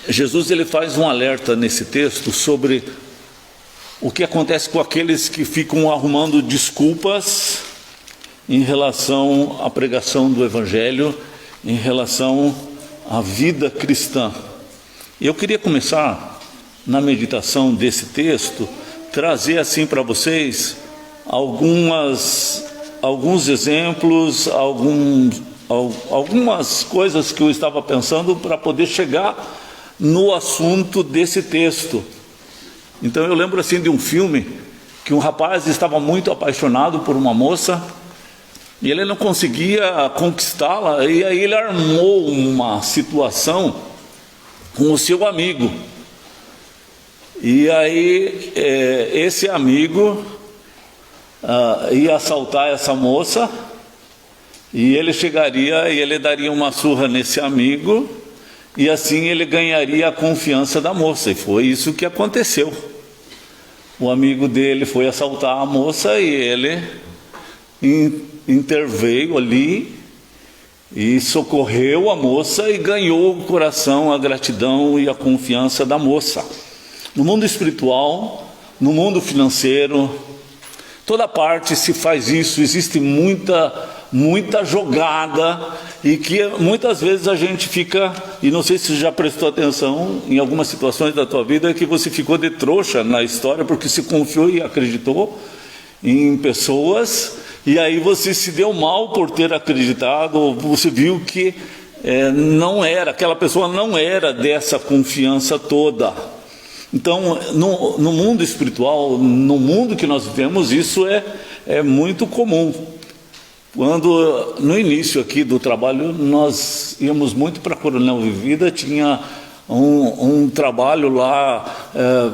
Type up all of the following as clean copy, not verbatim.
Jesus ele faz um alerta nesse texto sobre o que acontece com aqueles que ficam arrumando desculpas em relação à pregação do Evangelho, em relação à vida cristã. Eu queria começar, na meditação desse texto, trazer assim para vocês alguns exemplos, algumas coisas que eu estava pensando para poder chegar no assunto desse texto. Então eu lembro assim de um filme que um rapaz estava muito apaixonado por uma moça e ele não conseguia conquistá-la, e aí ele armou uma situação com o seu amigo. E aí esse amigo ia assaltar essa moça, e ele chegaria e ele daria uma surra nesse amigo, e assim ele ganharia a confiança da moça. E foi isso que aconteceu. O amigo dele foi assaltar a moça e ele interveio ali e socorreu a moça e ganhou o coração, a gratidão e a confiança da moça. No mundo espiritual, no mundo financeiro, toda parte se faz isso. Existe muita jogada, e que muitas vezes a gente fica, e não sei se você já prestou atenção em algumas situações da tua vida, que você ficou de trouxa na história porque se confiou e acreditou em pessoas, e aí você se deu mal por ter acreditado, ou você viu que não era, aquela pessoa não era dessa confiança toda. Então, no mundo espiritual, no mundo que nós vivemos, isso é muito comum. Quando, no início aqui do trabalho, nós íamos muito para Coronel Vivida, tinha um trabalho lá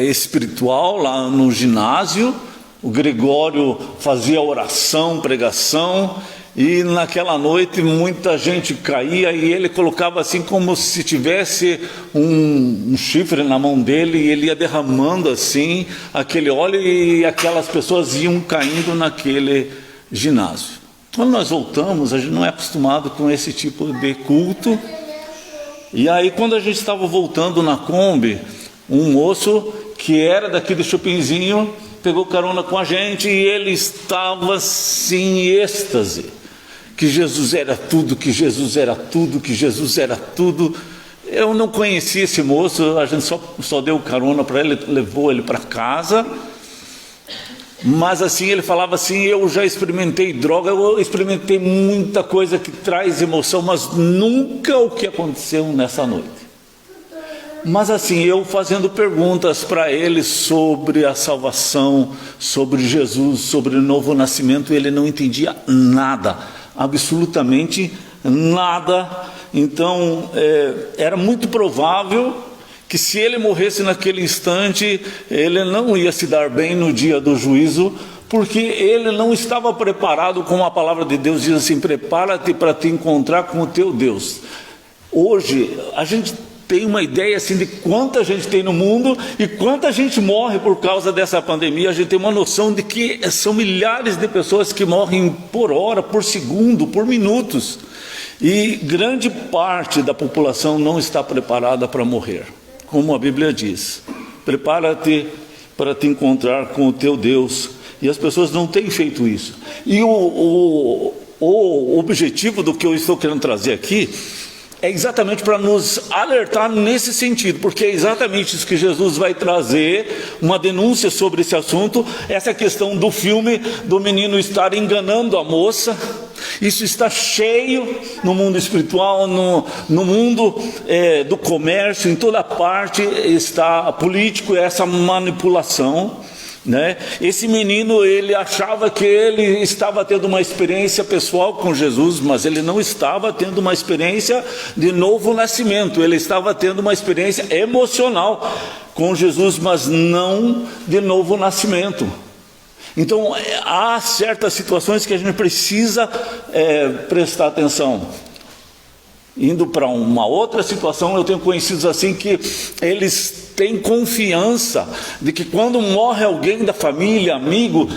espiritual, lá no ginásio. O Gregório fazia oração, pregação, e naquela noite muita gente caía, e ele colocava assim como se tivesse um chifre na mão dele, e ele ia derramando assim aquele óleo, e aquelas pessoas iam caindo naquele ginásio. Quando nós voltamos, a gente não é acostumado com esse tipo de culto, e aí quando a gente estava voltando na Kombi, um moço que era daqui do Chupinzinho pegou carona com a gente, e ele estava assim em êxtase, que Jesus era tudo, que Jesus era tudo, que Jesus era tudo. Eu não conhecia esse moço, a gente só deu carona para ele, levou ele para casa, mas assim, ele falava assim: eu já experimentei droga, eu experimentei muita coisa que traz emoção, mas nunca o que aconteceu nessa noite. Mas assim, eu fazendo perguntas para ele sobre a salvação, sobre Jesus, sobre o novo nascimento, ele não entendia nada, absolutamente nada. Então era muito provável que, se ele morresse naquele instante, ele não ia se dar bem no dia do juízo, porque ele não estava preparado. Como a palavra de Deus diz assim: prepara-te para te encontrar com o teu Deus. Hoje a gente tem uma ideia assim de quanta gente tem no mundo e quanta gente morre por causa dessa pandemia. A gente tem uma noção de que são milhares de pessoas que morrem por hora, por segundo, por minutos, e grande parte da população não está preparada para morrer. Como a Bíblia diz: prepara-te para te encontrar com o teu Deus. E as pessoas não têm feito isso. E o objetivo do que eu estou querendo trazer aqui é exatamente para nos alertar nesse sentido, porque é exatamente isso que Jesus vai trazer, uma denúncia sobre esse assunto. Essa questão do filme, do menino estar enganando a moça, isso está cheio no mundo espiritual, no mundo do comércio, em toda parte está político, essa manipulação, né? Esse menino, ele achava que ele estava tendo uma experiência pessoal com Jesus, mas ele não estava tendo uma experiência de novo nascimento. Ele estava tendo uma experiência emocional com Jesus, mas não de novo nascimento. Então há certas situações que a gente precisa prestar atenção. Indo para uma outra situação, eu tenho conhecidos assim que eles têm confiança de que quando morre alguém da família, amigo,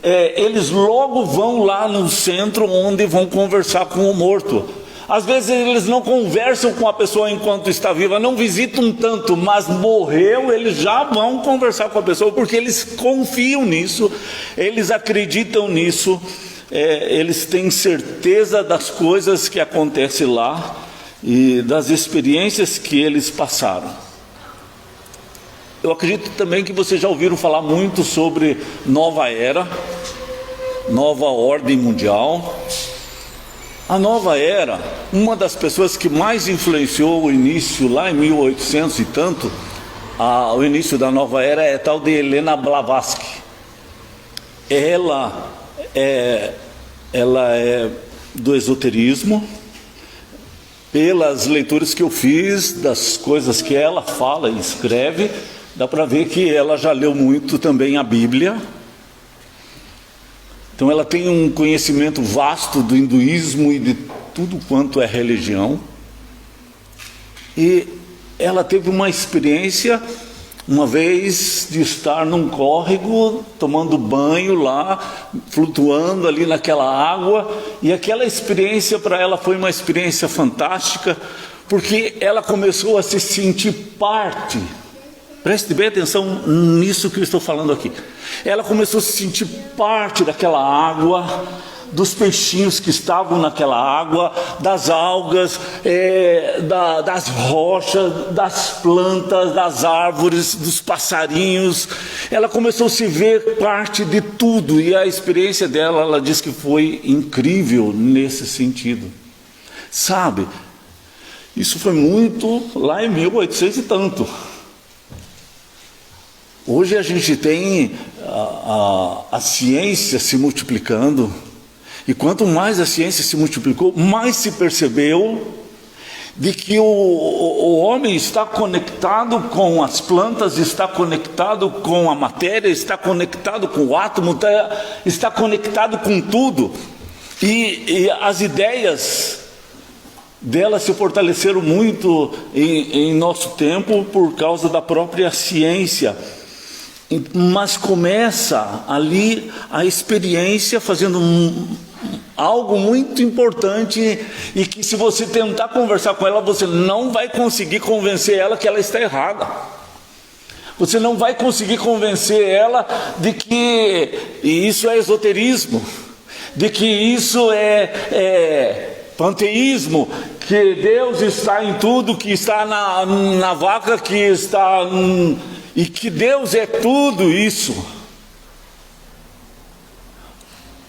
eles logo vão lá no centro onde vão conversar com o morto. Às vezes eles não conversam com a pessoa enquanto está viva, não visitam tanto, mas morreu, eles já vão conversar com a pessoa, porque eles confiam nisso, eles acreditam nisso, eles têm certeza das coisas que acontecem lá e das experiências que eles passaram. Eu acredito também que vocês já ouviram falar muito sobre nova era, nova ordem mundial. A nova era, uma das pessoas que mais influenciou o início, lá em 1800 e tanto, o início da nova era é a tal de Helena Blavatsky. Ela é do esoterismo. Pelas leituras que eu fiz, das coisas que ela fala e escreve, dá para ver que ela já leu muito também a Bíblia. Então ela tem um conhecimento vasto do hinduísmo e de tudo quanto é religião. E ela teve uma experiência, uma vez, de estar num córrego, tomando banho lá, flutuando ali naquela água. E aquela experiência para ela foi uma experiência fantástica, porque ela começou a se sentir parte. Preste bem atenção nisso que eu estou falando aqui. Ela começou a se sentir parte daquela água, dos peixinhos que estavam naquela água, das algas, das rochas, das plantas, das árvores, dos passarinhos. Ela começou a se ver parte de tudo, e a experiência dela, ela diz que foi incrível nesse sentido. Sabe, isso foi muito lá em 1800 e tanto. Hoje a gente tem a ciência se multiplicando, e quanto mais a ciência se multiplicou, mais se percebeu de que o homem está conectado com as plantas, está conectado com a matéria, está conectado com o átomo, está conectado com tudo, e as ideias dela se fortaleceram muito em nosso tempo por causa da própria ciência. Mas começa ali a experiência fazendo algo muito importante, e que se você tentar conversar com ela, você não vai conseguir convencer ela que ela está errada. Você não vai conseguir convencer ela de que isso é esoterismo, de que isso é panteísmo, que Deus está em tudo, que está na vaca, que está... e que Deus é tudo isso.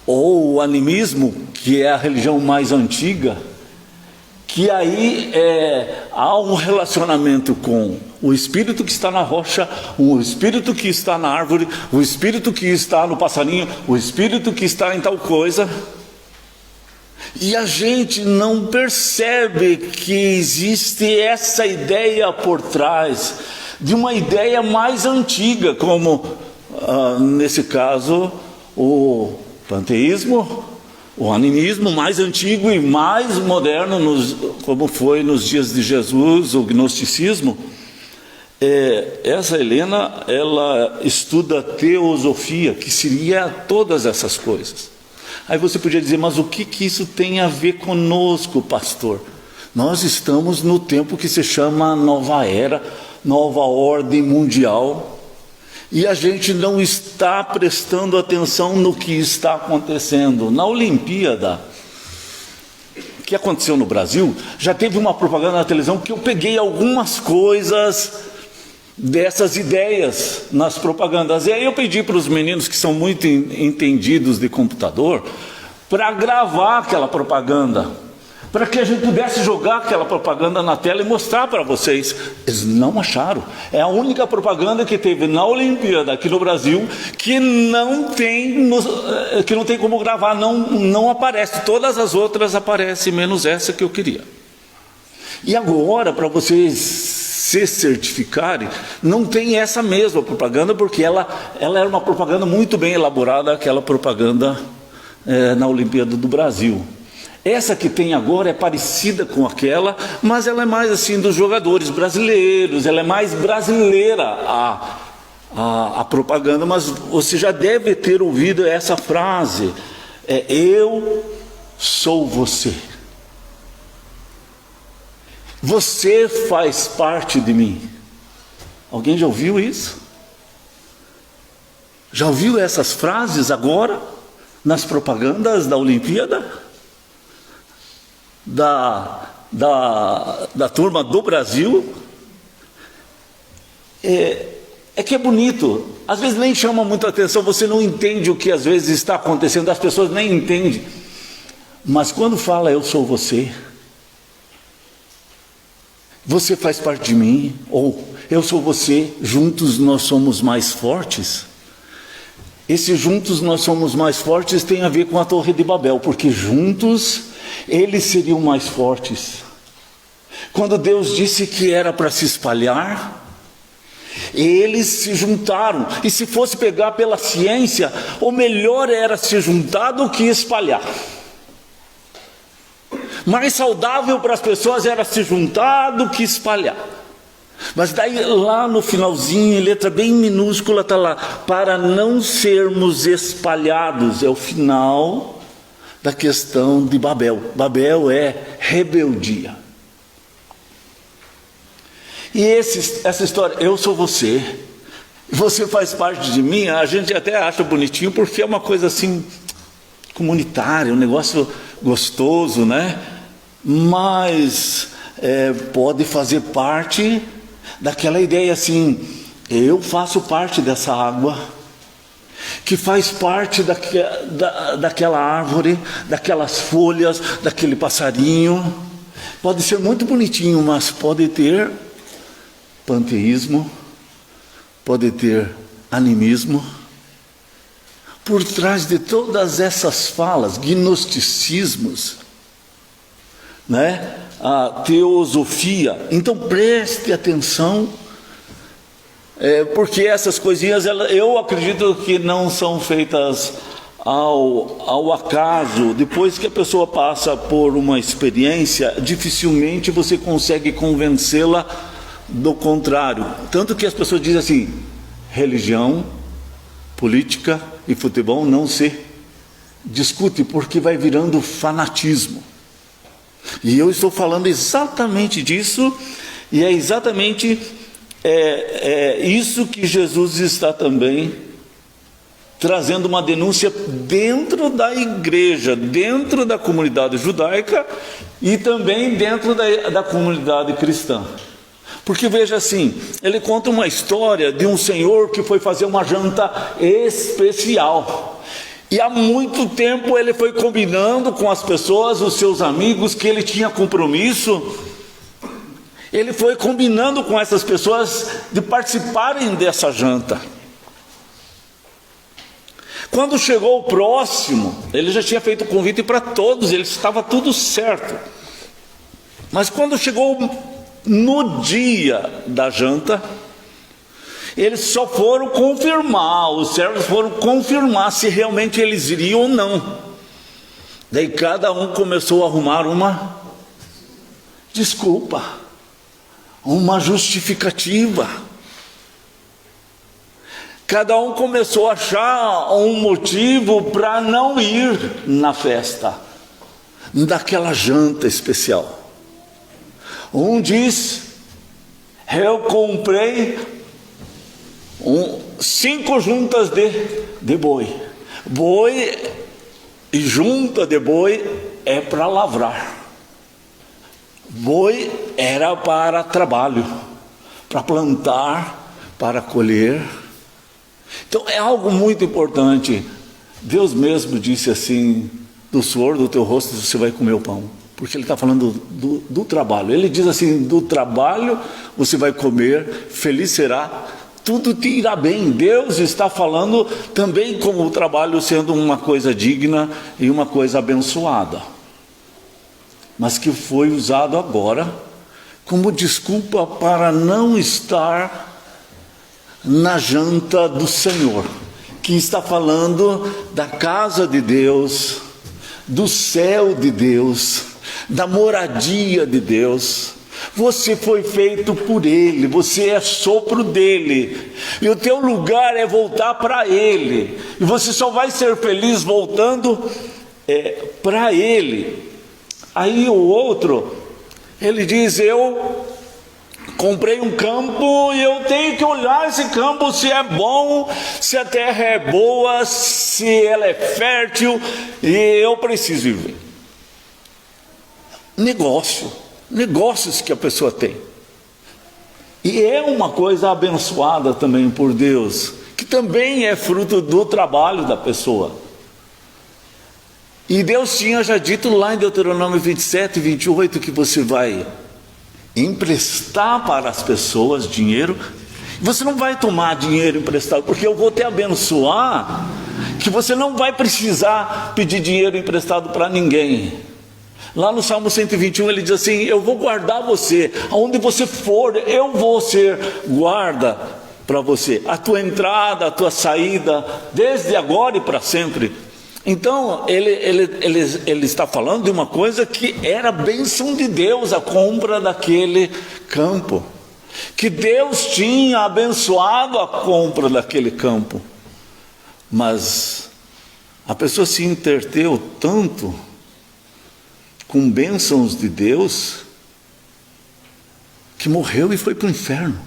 Ou o animismo, que é a religião mais antiga, que aí há um relacionamento com o espírito que está na rocha, o espírito que está na árvore, o espírito que está no passarinho, o espírito que está em tal coisa. E a gente não percebe que existe essa ideia por trás, de uma ideia mais antiga, como nesse caso o panteísmo, o animismo mais antigo e mais moderno, como foi nos dias de Jesus, o gnosticismo. Essa Helena, ela estuda teosofia, que seria todas essas coisas. Aí você podia dizer, mas o que isso tem a ver conosco, pastor? Nós estamos no tempo que se chama nova era, nova ordem mundial, e a gente não está prestando atenção no que está acontecendo. Na Olimpíada, que aconteceu no Brasil, já teve uma propaganda na televisão que eu peguei algumas coisas dessas ideias nas propagandas. E aí eu pedi para os meninos que são muito entendidos de computador para gravar aquela propaganda, para que a gente pudesse jogar aquela propaganda na tela e mostrar para vocês. Eles não acharam. É a única propaganda que teve na Olimpíada aqui no Brasil que não tem como gravar, não aparece. Todas as outras aparecem, menos essa que eu queria. E agora, para vocês se certificarem, não tem essa mesma propaganda, porque ela era uma propaganda muito bem elaborada, aquela propaganda na Olimpíada do Brasil. Essa que tem agora é parecida com aquela, mas ela é mais assim dos jogadores brasileiros, ela é mais brasileira a propaganda. Mas você já deve ter ouvido essa frase, eu sou você. Você faz parte de mim. Alguém já ouviu isso? Já ouviu essas frases agora? Nas propagandas da Olimpíada? Da turma do Brasil? É que é bonito. Às vezes nem chama muita atenção, você não entende o que às vezes está acontecendo, as pessoas nem entendem. Mas quando fala eu sou você, você faz parte de mim, ou eu sou você, juntos nós somos mais fortes. Esse juntos nós somos mais fortes tem a ver com a Torre de Babel, porque juntos eles seriam mais fortes. Quando Deus disse que era para se espalhar, eles se juntaram, e se fosse pegar pela ciência, o melhor era se juntar do que espalhar. Mais saudável para as pessoas era se juntar do que espalhar. Mas daí lá no finalzinho, em letra bem minúscula, está lá, para não sermos espalhados, é o final da questão de Babel. Babel é rebeldia. E essa história, eu sou você, você faz parte de mim, a gente até acha bonitinho, porque é uma coisa assim, comunitária, um negócio gostoso, né? Mas pode fazer parte daquela ideia assim, eu faço parte dessa água, que faz parte daquela árvore, daquelas folhas, daquele passarinho. Pode ser muito bonitinho, mas pode ter panteísmo, pode ter animismo. Por trás de todas essas falas, gnosticismos, né? A teosofia. Então preste atenção, porque essas coisinhas, eu acredito que não são feitas ao acaso. Depois que a pessoa passa por uma experiência, dificilmente você consegue convencê-la do contrário. Tanto que as pessoas dizem assim, religião, política e futebol não se discute, porque vai virando fanatismo. E eu estou falando exatamente disso, e é exatamente isso que Jesus está também trazendo uma denúncia dentro da igreja, dentro da comunidade judaica e também dentro da comunidade cristã. Porque veja assim, ele conta uma história de um senhor que foi fazer uma janta especial. E há muito tempo ele foi combinando com as pessoas, os seus amigos, que ele tinha compromisso. Ele foi combinando com essas pessoas de participarem dessa janta. Quando chegou o próximo, ele já tinha feito o convite para todos, ele estava tudo certo. Mas quando chegou no dia da janta, eles só foram confirmar, os servos foram confirmar se realmente eles iriam ou não. Daí cada um começou a arrumar uma desculpa, uma justificativa. Cada um começou a achar um motivo para não ir na festa, daquela janta especial. Um diz, eu comprei 5 juntas de boi. Boi e junta de boi é para lavrar. Boi era para trabalho, para plantar, para colher. Então é algo muito importante. Deus mesmo disse assim, do suor do teu rosto você vai comer o pão. Porque ele está falando do trabalho. Ele diz assim, do trabalho você vai comer, feliz será, tudo te irá bem. Deus está falando também como o trabalho sendo uma coisa digna e uma coisa abençoada. Mas que foi usado agora como desculpa para não estar na janta do Senhor, que está falando da casa de Deus, do céu de Deus, da moradia de Deus. Você foi feito por Ele, você é sopro dEle, e o teu lugar é voltar para Ele, e você só vai ser feliz voltando para Ele. Aí o outro Ele diz: eu comprei um campo e eu tenho que olhar esse campo, se é bom, se a terra é boa, se ela é fértil, e eu preciso viver. Negócios que a pessoa tem. E é uma coisa abençoada também por Deus, que também é fruto do trabalho da pessoa. E Deus tinha já dito lá em Deuteronômio 27, 28, que você vai emprestar para as pessoas dinheiro. Você não vai tomar dinheiro emprestado, porque eu vou te abençoar, que você não vai precisar pedir dinheiro emprestado para ninguém. Lá no Salmo 121 ele diz assim: eu vou guardar você, aonde você for, eu vou ser guarda para você, a tua entrada, a tua saída, desde agora e para sempre. Então ele está falando de uma coisa que era bênção de Deus, a compra daquele campo, que Deus tinha abençoado a compra daquele campo. Mas a pessoa se entreteu tanto com bênçãos de Deus, que morreu e foi para o inferno.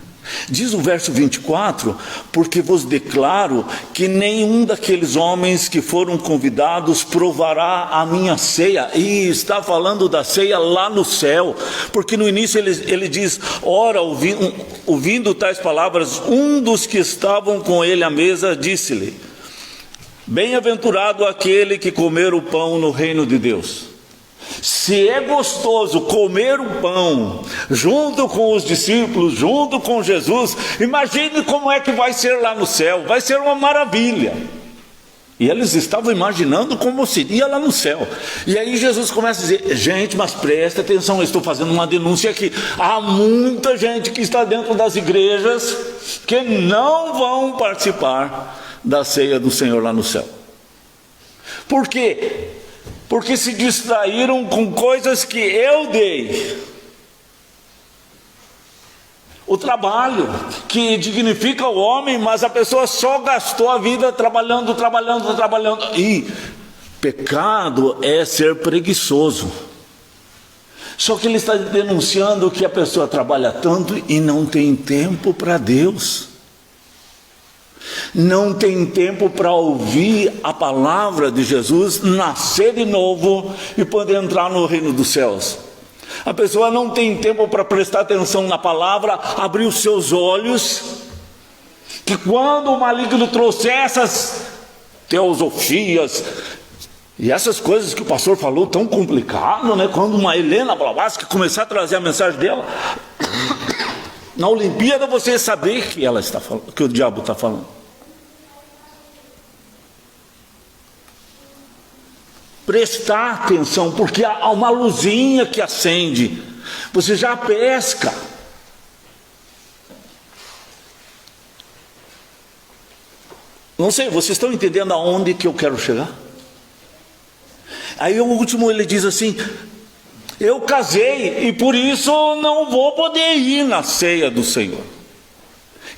Diz o verso 24: porque vos declaro que nenhum daqueles homens que foram convidados provará a minha ceia. E está falando da ceia lá no céu, porque no início ele diz: ora, ouvindo tais palavras, um dos que estavam com ele à mesa disse-lhe: bem-aventurado aquele que comer o pão no reino de Deus. Se é gostoso comer o pão junto com os discípulos, junto com Jesus, imagine como é que vai ser lá no céu. Vai ser uma maravilha. E eles estavam imaginando como seria lá no céu. E aí Jesus começa a dizer: gente, mas presta atenção, eu estou fazendo uma denúncia aqui. Há muita gente que está dentro das igrejas que não vão participar da ceia do Senhor lá no céu. Por quê? Porque se distraíram com coisas que eu dei. O trabalho, que dignifica o homem, mas a pessoa só gastou a vida trabalhando. E pecado é ser preguiçoso. Só que ele está denunciando que a pessoa trabalha tanto e não tem tempo para Deus. Não tem tempo para ouvir a palavra de Jesus, nascer de novo e poder entrar no reino dos céus. A pessoa não tem tempo para prestar atenção na palavra, abrir os seus olhos, que quando o maligno trouxer essas teosofias e essas coisas que o pastor falou tão complicado, né? Quando uma Helena Blavatsky começar a trazer a mensagem dela, na Olimpíada você saber que ela está falando, que o diabo está falando. Prestar atenção, porque há uma luzinha que acende, você já pesca. Não sei, vocês estão entendendo aonde que eu quero chegar? Aí o último ele diz assim: eu casei e por isso não vou poder ir na ceia do Senhor.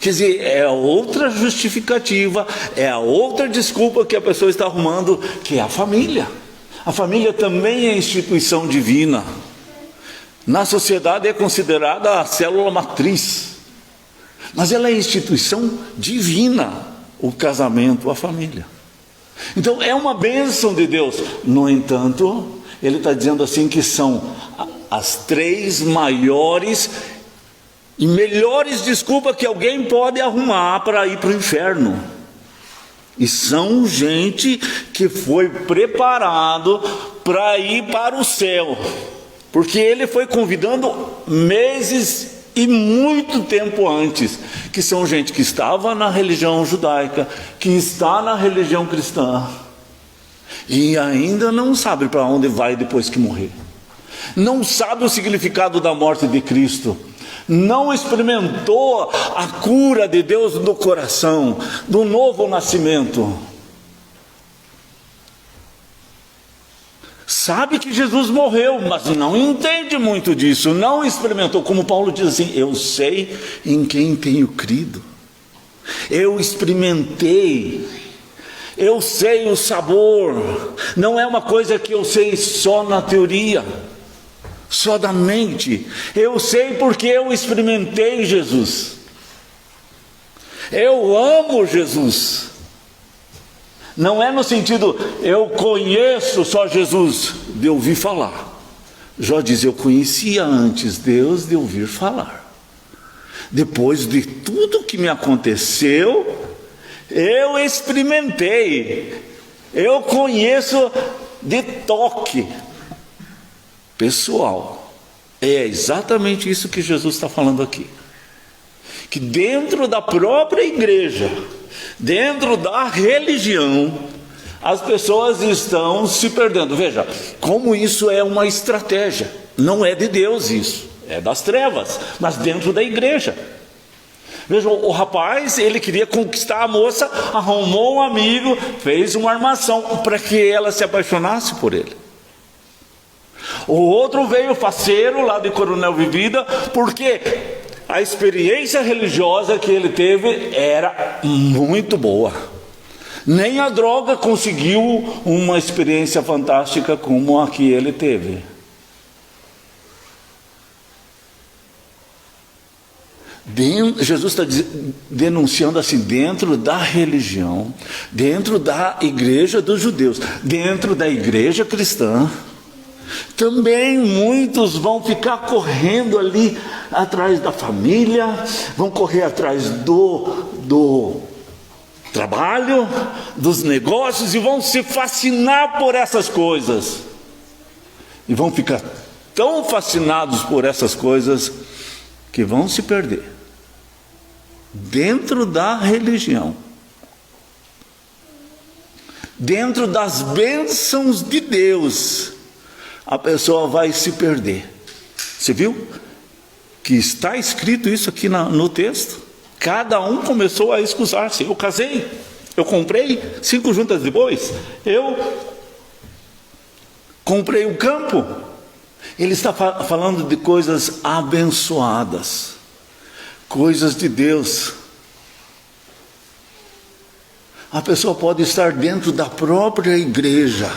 Quer dizer, é outra justificativa, é a outra desculpa que a pessoa está arrumando, que é a família. A família também é instituição divina. Na sociedade é considerada a célula matriz, mas ela é instituição divina, o casamento, a família. Então é uma bênção de Deus. No entanto, ele está dizendo assim que são as 3 maiores e melhores desculpas que alguém pode arrumar para ir para o inferno. E são gente que foi preparado para ir para o céu, porque ele foi convidando meses e muito tempo antes, que são gente que estava na religião judaica, que está na religião cristã, e ainda não sabe para onde vai depois que morrer, não sabe o significado da morte de Cristo, não experimentou a cura de Deus no coração, do novo nascimento. Sabe que Jesus morreu, mas não entende muito disso, não experimentou, como Paulo diz assim: eu sei em quem tenho crido, eu experimentei, eu sei o sabor, não é uma coisa que eu sei só na teoria. só da mente. Eu sei porque eu experimentei Jesus. Eu amo Jesus. Não é no sentido, eu conheço só Jesus, de ouvir falar. Jó diz, eu conhecia antes Deus de ouvir falar. Depois de tudo que me aconteceu, eu experimentei. Eu conheço de toque pessoal. É exatamente isso que Jesus está falando aqui. Que dentro da própria igreja, dentro da religião, as pessoas estão se perdendo. Veja, como isso é uma estratégia. Não é de Deus isso, é das trevas, mas dentro da igreja. Veja, o rapaz, ele queria conquistar a moça, arrumou um amigo, fez uma armação para que ela se apaixonasse por ele. O outro veio faceiro lá de Coronel Vivida, porque a experiência religiosa que ele teve era muito boa. Nem a droga conseguiu uma experiência fantástica como a que ele teve. Jesus está denunciando assim, dentro da religião, dentro da igreja dos judeus, dentro da igreja cristã, também muitos vão ficar correndo ali atrás da família, vão correr atrás do trabalho, dos negócios, e vão se fascinar por essas coisas, e vão ficar tão fascinados por essas coisas que vão se perder dentro da religião, dentro das bênçãos de Deus. A pessoa vai se perder. Você viu que está escrito isso aqui no texto? Cada um começou a excusar-se. Eu casei, eu comprei 5 juntas de bois, eu comprei um campo. Ele está falando de coisas abençoadas, coisas de Deus. A pessoa pode estar dentro da própria igreja,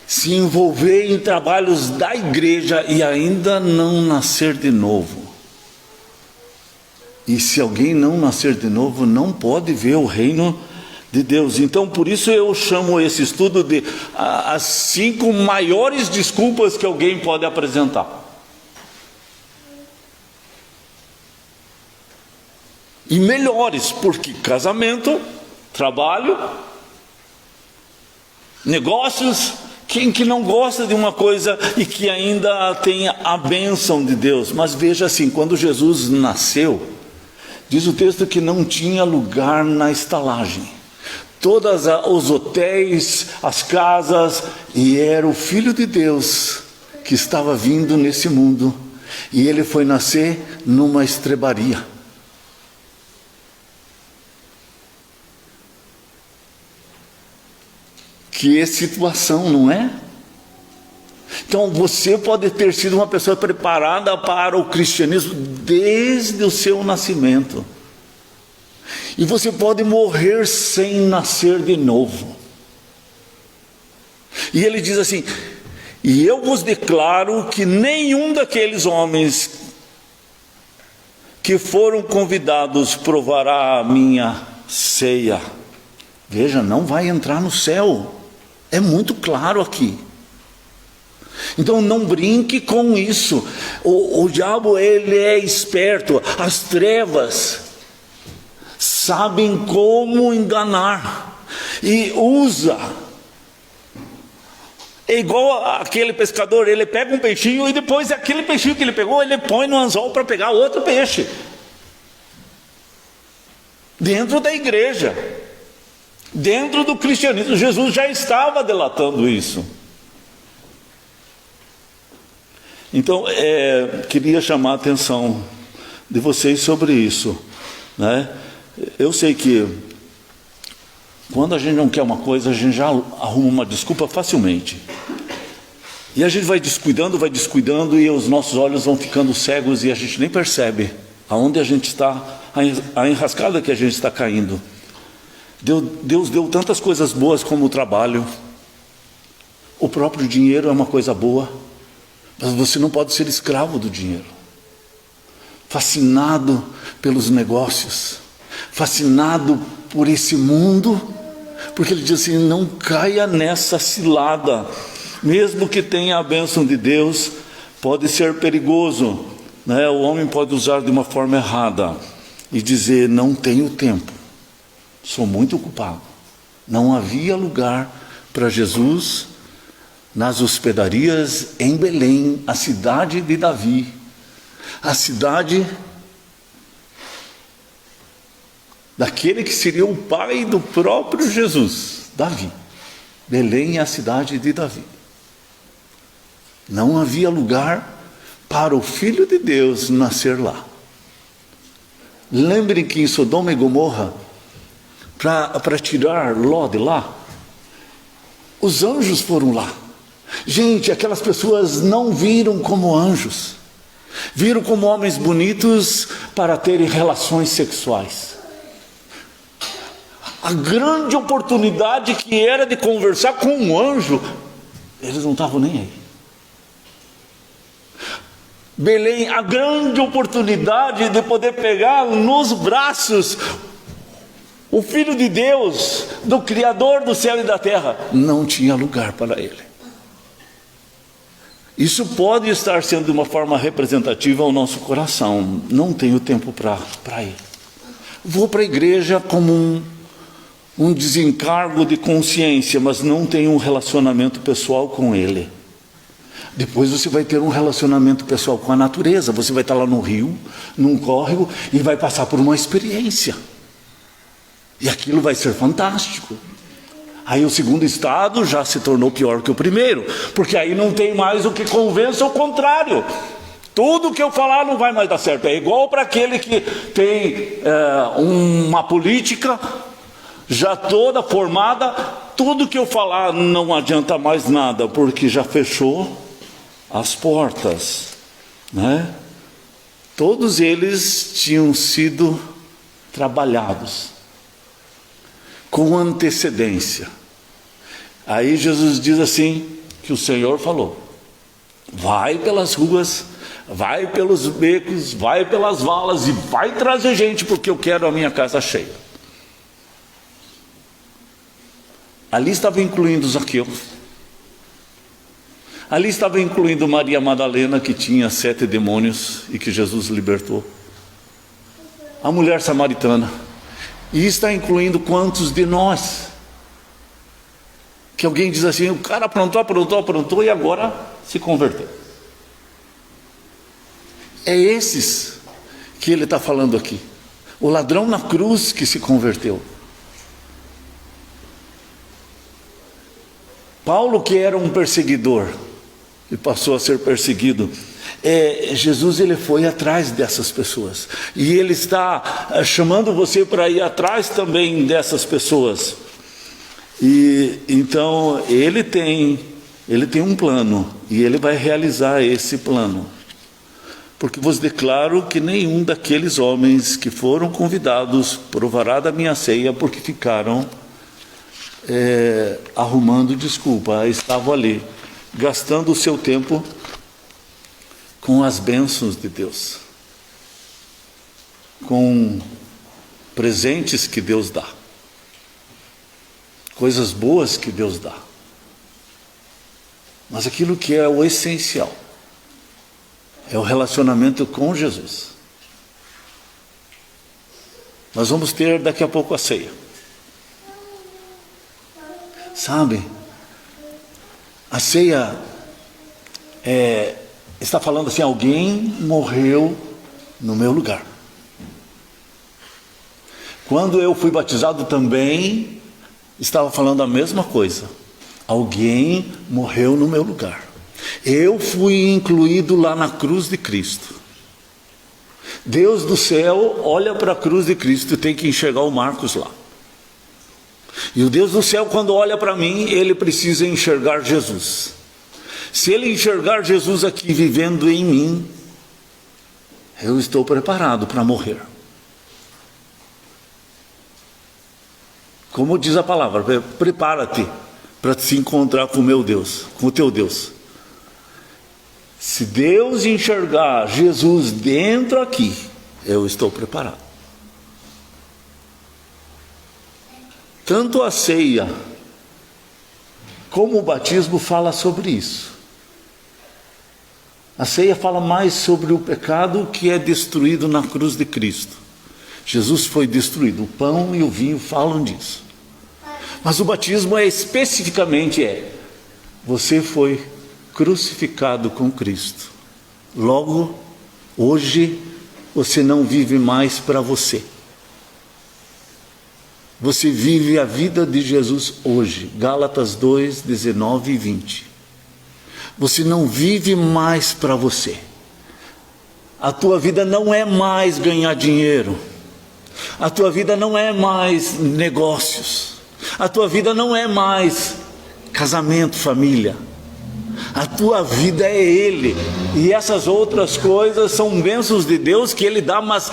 se envolver em trabalhos da igreja e ainda não nascer de novo. E se alguém não nascer de novo, não pode ver o reino de Deus. Então, por isso eu chamo esse estudo de as 5 maiores desculpas que alguém pode apresentar. E melhores, porque casamento, trabalho, negócios. Quem que não gosta de uma coisa e que ainda tem a bênção de Deus? Mas veja assim, quando Jesus nasceu, diz o texto que não tinha lugar na estalagem. Todos os hotéis, as casas, e era o Filho de Deus que estava vindo nesse mundo. E ele foi nascer numa estrebaria. Que situação, não é? Então você pode ter sido uma pessoa preparada para o cristianismo desde o seu nascimento, e você pode morrer sem nascer de novo. E ele diz assim: e eu vos declaro que nenhum daqueles homens que foram convidados provará a minha ceia. Veja, não vai entrar no céu. É muito claro aqui. Então não brinque com isso. O diabo, ele é esperto. As trevas sabem como enganar e usa. É igual aquele pescador, ele pega um peixinho e depois aquele peixinho que ele pegou, ele põe no anzol para pegar outro peixe. Dentro da igreja, dentro do cristianismo, Jesus já estava delatando isso. Então, queria chamar a atenção de vocês sobre isso, né? Eu sei que quando a gente não quer uma coisa, a gente já arruma uma desculpa facilmente. E a gente vai descuidando e os nossos olhos vão ficando cegos e a gente nem percebe aonde a gente está, a enrascada que a gente está caindo. Deus deu tantas coisas boas como o trabalho. O próprio dinheiro é uma coisa boa. Mas você não pode ser escravo do dinheiro, fascinado pelos negócios, fascinado por esse mundo, porque ele diz assim: não caia nessa cilada, mesmo que tenha a bênção de Deus, pode ser perigoso, né? O homem pode usar de uma forma errada e dizer: não tenho tempo, sou muito ocupado. Não havia lugar para Jesus nas hospedarias em Belém, a cidade de Davi, a cidade daquele que seria o pai do próprio Jesus, Davi. Belém é a cidade de Davi. Não havia lugar para o Filho de Deus nascer lá. Lembrem que em Sodoma e Gomorra, para tirar Ló de lá, os anjos foram lá. Gente, aquelas pessoas não viram como anjos, viram como homens bonitos para terem relações sexuais. A grande oportunidade que era de conversar com um anjo, eles não estavam nem aí. Belém, a grande oportunidade de poder pegar nos braços o Filho de Deus, do Criador do céu e da terra, não tinha lugar para ele. Isso pode estar sendo de uma forma representativa ao nosso coração. Não tenho tempo para ir. Vou para a igreja como um desencargo de consciência, mas não tenho um relacionamento pessoal com Ele. Depois você vai ter um relacionamento pessoal com a natureza. Você vai estar lá no rio, num córrego, e vai passar por uma experiência. E aquilo vai ser fantástico. Aí o segundo estado já se tornou pior que o primeiro, porque aí não tem mais o que convença o contrário. Tudo que eu falar não vai mais dar certo. É igual para aquele que tem uma política já toda formada. Tudo que eu falar não adianta mais nada, porque já fechou as portas, né? Todos eles tinham sido trabalhados com antecedência. Aí Jesus diz assim, que o Senhor falou: vai pelas ruas, vai pelos becos, vai pelas valas e vai trazer gente, porque eu quero a minha casa cheia. Ali estava incluindo Zaqueu, ali estava incluindo Maria Madalena, que tinha 7 demônios e que Jesus libertou, a mulher samaritana. E está incluindo quantos de nós? Que alguém diz assim: o cara aprontou e agora se converteu. É esses que ele está falando aqui. O ladrão na cruz que se converteu. Paulo, que era um perseguidor e passou a ser perseguido, Jesus, ele foi atrás dessas pessoas, e ele está chamando você para ir atrás também dessas pessoas. E então ele tem um plano, e ele vai realizar esse plano, porque vos declaro que nenhum daqueles homens que foram convidados provará da minha ceia, porque ficaram arrumando desculpa, estavam ali gastando o seu tempo com as bênçãos de Deus, com presentes que Deus dá, coisas boas que Deus dá. Mas aquilo que é o essencial é o relacionamento com Jesus. Nós vamos ter daqui a pouco a ceia. Sabe, a ceia está falando assim: alguém morreu no meu lugar. Quando eu fui batizado também estava falando a mesma coisa. Alguém morreu no meu lugar. Eu fui incluído lá na cruz de Cristo. Deus do céu olha para a cruz de Cristo e tem que enxergar o Marcos lá. E o Deus do céu, quando olha para mim, ele precisa enxergar Jesus. Se ele enxergar Jesus aqui vivendo em mim, eu estou preparado para morrer. Como diz a palavra, prepara-te para se encontrar com o meu Deus, com o teu Deus. Se Deus enxergar Jesus dentro aqui, eu estou preparado. Tanto a ceia como o batismo fala sobre isso. A ceia fala mais sobre o pecado que é destruído na cruz de Cristo. Jesus foi destruído, o pão e o vinho falam disso. Mas o batismo especificamente você foi crucificado com Cristo. Logo, hoje, você não vive mais para você. Você vive a vida de Jesus hoje. Gálatas 2, 19 e 20. Você não vive mais para você. A tua vida não é mais ganhar dinheiro. A tua vida não é mais negócios. A tua vida não é mais casamento, família. A tua vida é Ele. E essas outras coisas são bênçãos de Deus que Ele dá, mas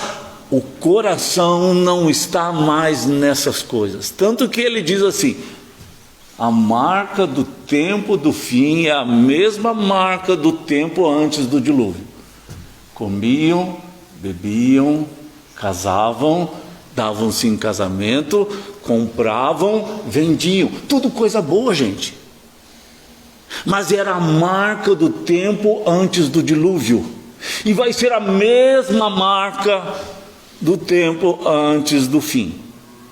o coração não está mais nessas coisas. Tanto que Ele diz assim: a marca do tempo do fim é a mesma marca do tempo antes do dilúvio. Comiam, bebiam, casavam, davam-se em casamento, compravam, vendiam. Tudo coisa boa, gente. Mas era a marca do tempo antes do dilúvio. E vai ser a mesma marca do tempo antes do fim,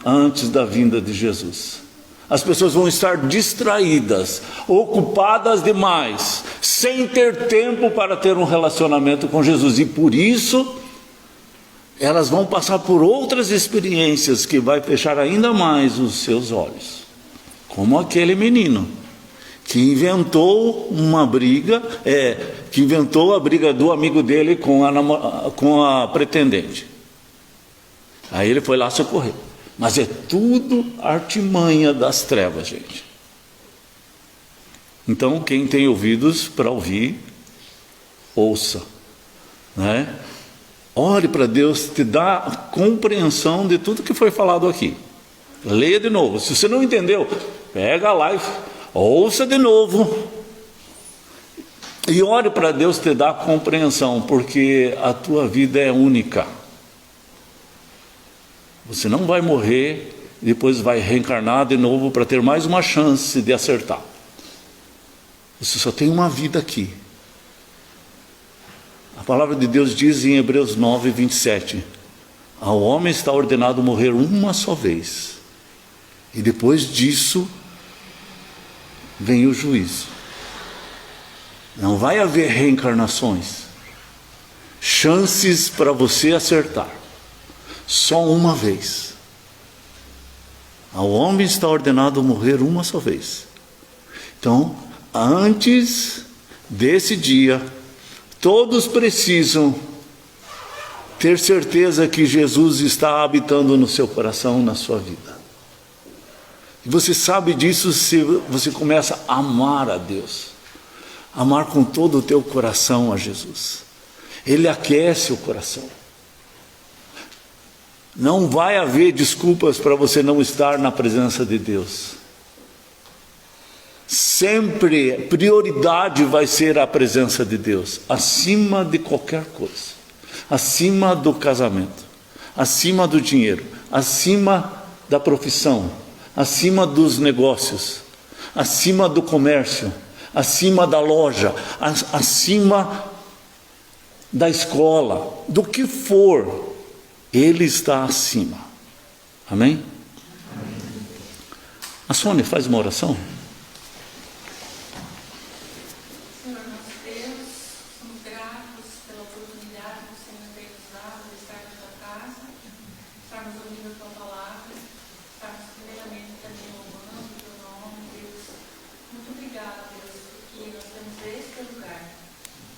antes da vinda de Jesus. As pessoas vão estar distraídas, ocupadas demais, sem ter tempo para ter um relacionamento com Jesus. E por isso, elas vão passar por outras experiências que vai fechar ainda mais os seus olhos. Como aquele menino que inventou uma briga, que inventou a briga do amigo dele com a pretendente. Aí ele foi lá socorrer. Mas é tudo artimanha das trevas, gente. Então, quem tem ouvidos para ouvir, ouça, né? Ore para Deus te dar compreensão de tudo que foi falado aqui. Leia de novo. Se você não entendeu, pega a live, ouça de novo. E ore para Deus te dar compreensão, porque a tua vida é única. Você não vai morrer e depois vai reencarnar de novo para ter mais uma chance de acertar. Você só tem uma vida aqui. A palavra de Deus diz em Hebreus 9, 27: ao homem está ordenado morrer uma só vez, e depois disso vem o juízo. Não vai haver reencarnações, chances para você acertar. Só uma vez. Ao homem está ordenado morrer uma só vez. Então, antes desse dia, todos precisam ter certeza que Jesus está habitando no seu coração, na sua vida. E você sabe disso se você começa a amar a Deus. Amar com todo o teu coração a Jesus. Ele aquece o coração. Não vai haver desculpas para você não estar na presença de Deus. Sempre prioridade vai ser a presença de Deus, acima de qualquer coisa, acima do casamento, acima do dinheiro, acima da profissão, acima dos negócios, acima do comércio, acima da loja, acima da escola, do que for. Ele está acima. Amém? A Sônia faz uma oração. Senhor nosso Deus, somos gratos pela oportunidade que o Senhor tem nos dado de estar na tua casa, estarmos ouvindo a tua palavra, estarmos primeiramente também louvando o teu nome, Deus. Muito obrigada, Deus, porque nós temos este lugar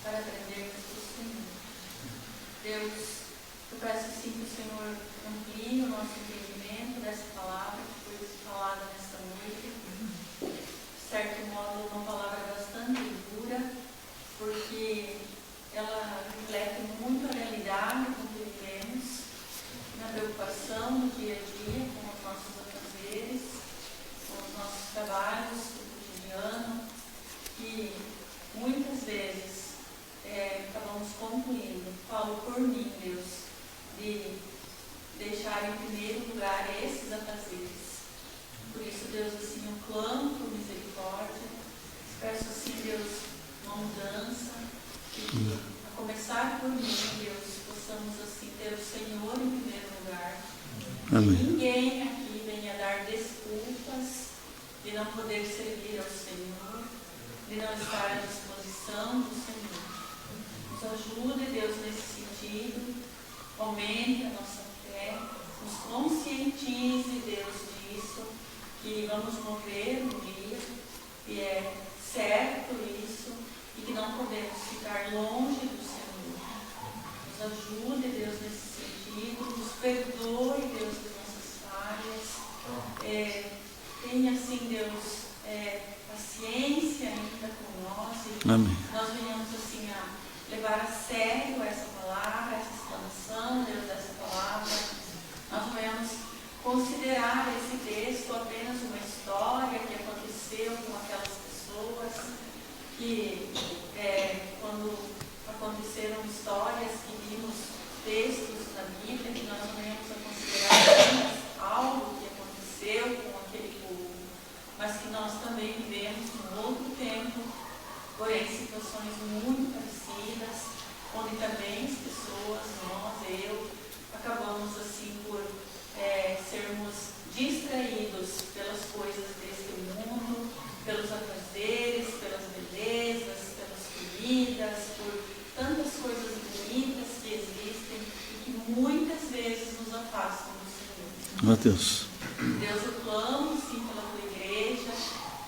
para aprendermos do Senhor. Deus, eu peço assim que o Senhor amplie o nosso entendimento dessa palavra que foi falada nesta noite. De certo modo, uma palavra bastante dura, porque ela reflete muito a realidade com que vivemos, na preocupação no dia a dia, com os nossos afazeres, com os nossos trabalhos, o cotidiano, que muitas vezes de deixar em primeiro lugar esses afazeres. Por isso, Deus, assim, eu clamo por misericórdia, peço assim, Deus, uma mudança, e a começar por mim, Deus, possamos assim ter o Senhor em primeiro lugar. Amém. Que ninguém aqui venha dar desculpas de não poder servir ao Senhor, de não estar à disposição do Senhor. Nos ajude, Deus, nesse sentido, aumente a nossa fé, nos conscientize, Deus, disso, que vamos morrer um dia, e é certo isso, e que não podemos ficar longe do Senhor. Nos ajude, Deus, nesse sentido, nos perdoe, Deus, das nossas falhas, tenha, assim, Deus, paciência ainda com nós, e Amém. nós venhamos, assim, a levar a sério essa palavra, essa explanação, Deus, dessa palavra. Nós venhamos considerar esse texto apenas uma história que aconteceu com aquelas pessoas, que quando aconteceram histórias que vimos textos na Bíblia, que nós não venhamos a considerar apenas algo que aconteceu com aquele povo, mas que nós também vivemos num outro tempo, porém situações muito parecidas, onde também as pessoas, nós, eu, acabamos assim por sermos distraídos pelas coisas deste mundo, pelos afazeres, pelas belezas, pelas comidas, por tantas coisas bonitas que existem e que muitas vezes nos afastam do Senhor. Meu Deus. Deus, eu clamo, sim, pela tua igreja,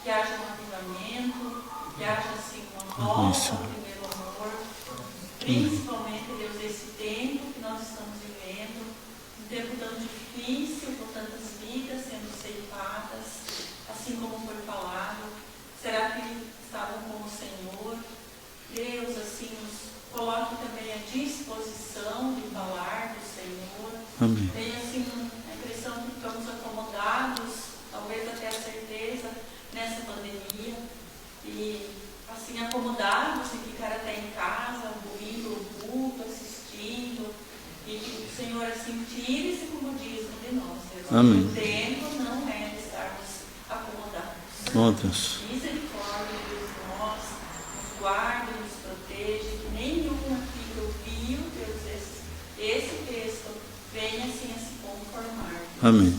que haja um avivamento, que haja, assim, uma volta ao primeiro amor, principalmente, Deus, esse tempo que nós estamos vivendo, um tempo tão difícil, com tantas vidas sendo ceifadas, assim como foi falado. Será que estavam com o Senhor? Deus, assim, nos coloque também à disposição de falar do Senhor. Amém. Tenho, assim, a impressão que ficamos acomodados, talvez até a certeza, nessa pandemia, e, assim, acomodados em ficar até em casa, ouvindo o culto, assistindo, e que o Senhor, assim, tire esse comodismo de nós. Deus. Amém. O tempo não é de estarmos acomodados. Meu Deus. Misericórdia, Deus, de nós, nos guarde, nos proteja, que nenhum aqui que ouviu, Deus, esse texto venha, assim, a se conformar. Amém.